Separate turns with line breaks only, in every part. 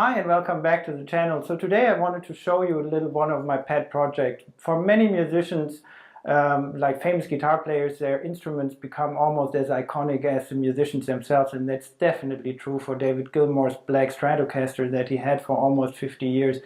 Hi and welcome back to the channel. So today I wanted to show you a little one of my pet projects. For many musicians, like famous guitar players, their instruments become almost as iconic as the musicians themselves, and that's definitely true for David Gilmour's black Stratocaster that he had for almost 50 years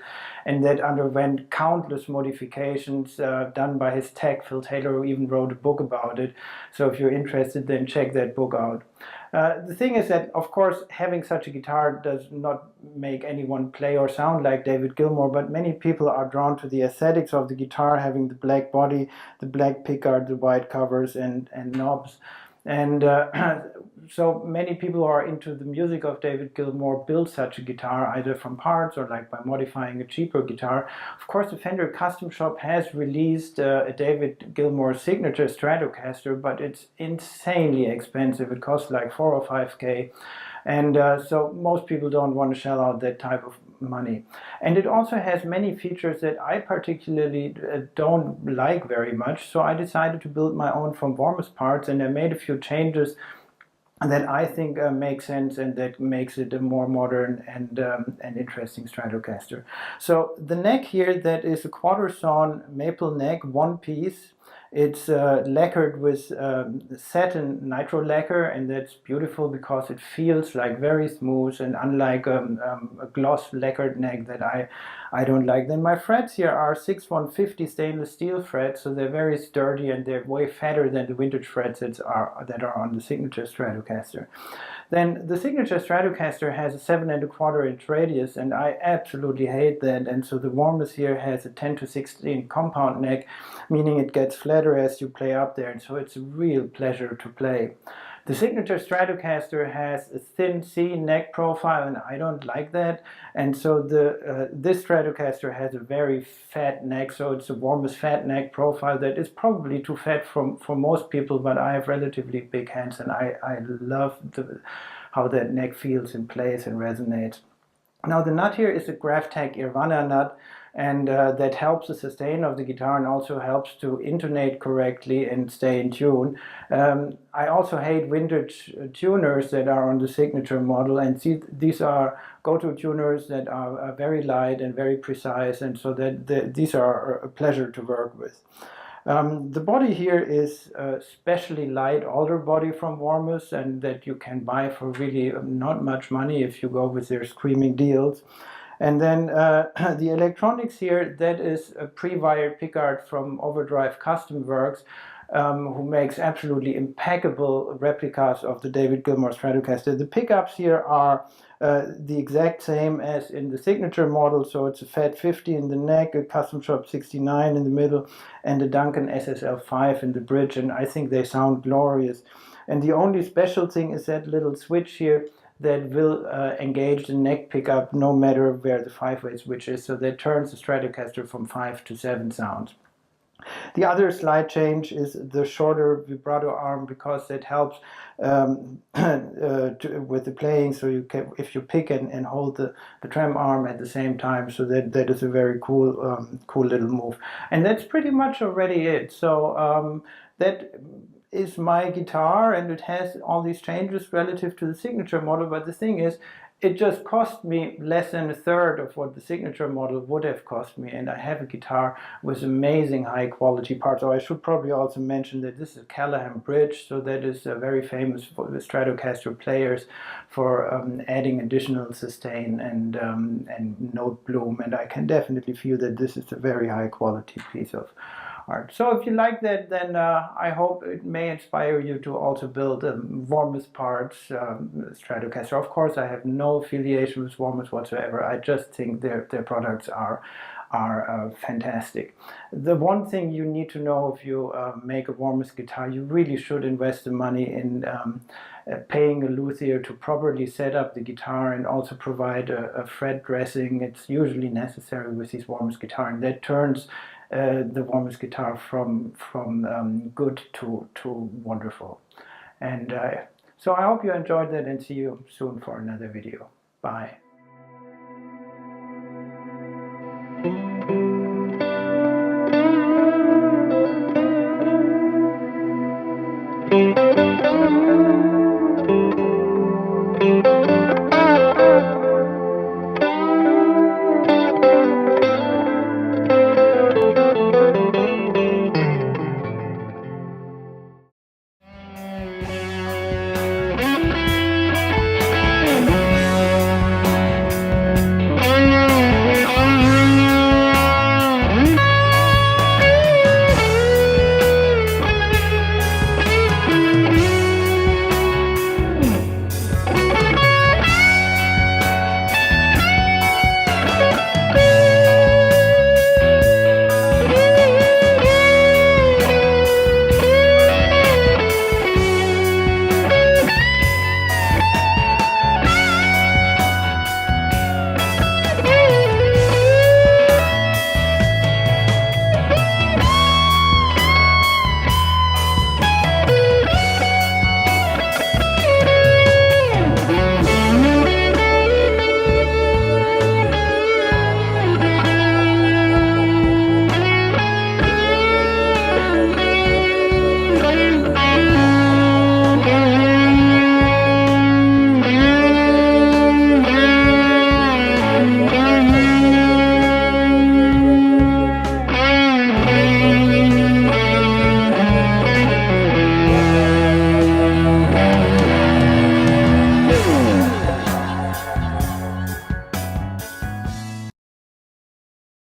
and that underwent countless modifications done by his tech, Phil Taylor, who even wrote a book about it. So if you're interested, then check that book out. The thing is that, of course, having such a guitar does not make anyone play or sound like David Gilmour, but many people are drawn to the aesthetics of the guitar, having the black body, the black pickguard, the white covers and knobs. And so many people who are into the music of David Gilmour build such a guitar either from parts or like by modifying a cheaper guitar. Of course, the Fender Custom Shop has released a David Gilmour signature Stratocaster, but it's insanely expensive. It costs like 4 or 5K. And so most people don't want to shell out that type of money. And it also has many features that I particularly don't like very much. So I decided to build my own from Warmoth parts, and I made a few changes that I think make sense and that makes it a more modern and interesting Stratocaster. So the neck here, that is a quarter sawn maple neck, one piece. It's lacquered with satin nitro lacquer, and that's beautiful because it feels like very smooth, and unlike a gloss lacquered neck that I don't like. Then my frets here are 6150 stainless steel frets, so they're very sturdy and they're way fatter than the vintage frets that are on the signature Stratocaster. Then the signature Stratocaster has a 7¼ inch radius, and I absolutely hate that. And so the Warmoth here has a 10-16 compound neck, meaning it gets flatter as you play up there, and so it's a real pleasure to play. The signature Stratocaster has a thin C neck profile, and I don't like that. And so this Stratocaster has a very fat neck, so it's a Warmoth fat neck profile that is probably too fat for most people, but I have relatively big hands, and I love how that neck feels and plays and resonates. Now the nut here is a Graphtec Irvana nut, and that helps the sustain of the guitar and also helps to intonate correctly and stay in tune. I also hate vintage tuners that are on the signature model, and these are go-to tuners that are very light and very precise, and so that these are a pleasure to work with. The body here is a specially light alder body from Warmoth, and that you can buy for really not much money if you go with their screaming deals. And then the electronics here, that is a pre-wired pickguard from Overdrive Custom Works, who makes absolutely impeccable replicas of the David Gilmour Stratocaster. The pickups here are the exact same as in the signature model, so it's a Fat 50 in the neck, a Custom Shop 69 in the middle, and a Duncan SSL 5 in the bridge, and I think they sound glorious. And the only special thing is that little switch here that will engage the neck pickup no matter where the 5-way switch is, so that turns the Stratocaster from 5 to 7 sounds. The other slight change is the shorter vibrato arm, because that helps with the playing, so you can, if you pick and hold the trem arm at the same time, so that is a very cool cool little move. And that's pretty much already it. So that is my guitar, and it has all these changes relative to the signature model, but the thing is, it just cost me less than a third of what the signature model would have cost me, and I have a guitar with amazing high quality parts. So I should probably also mention that this is a Callahan bridge, so that is very famous for the Stratocaster players for adding additional sustain and note bloom, and I can definitely feel that this is a very high quality piece of art. So if you like that, then I hope it may inspire you to also build Warmoth parts Stratocaster. Of course, I have no affiliation with Warmoth whatsoever. I just think their products are fantastic. The one thing you need to know if you make a Warmoth guitar, you really should invest the money in paying a luthier to properly set up the guitar and also provide a fret dressing. It's usually necessary with these Warmoth guitar, and that turns the Warmoth guitar from good to wonderful. And so I hope you enjoyed that, and see you soon for another video. Bye.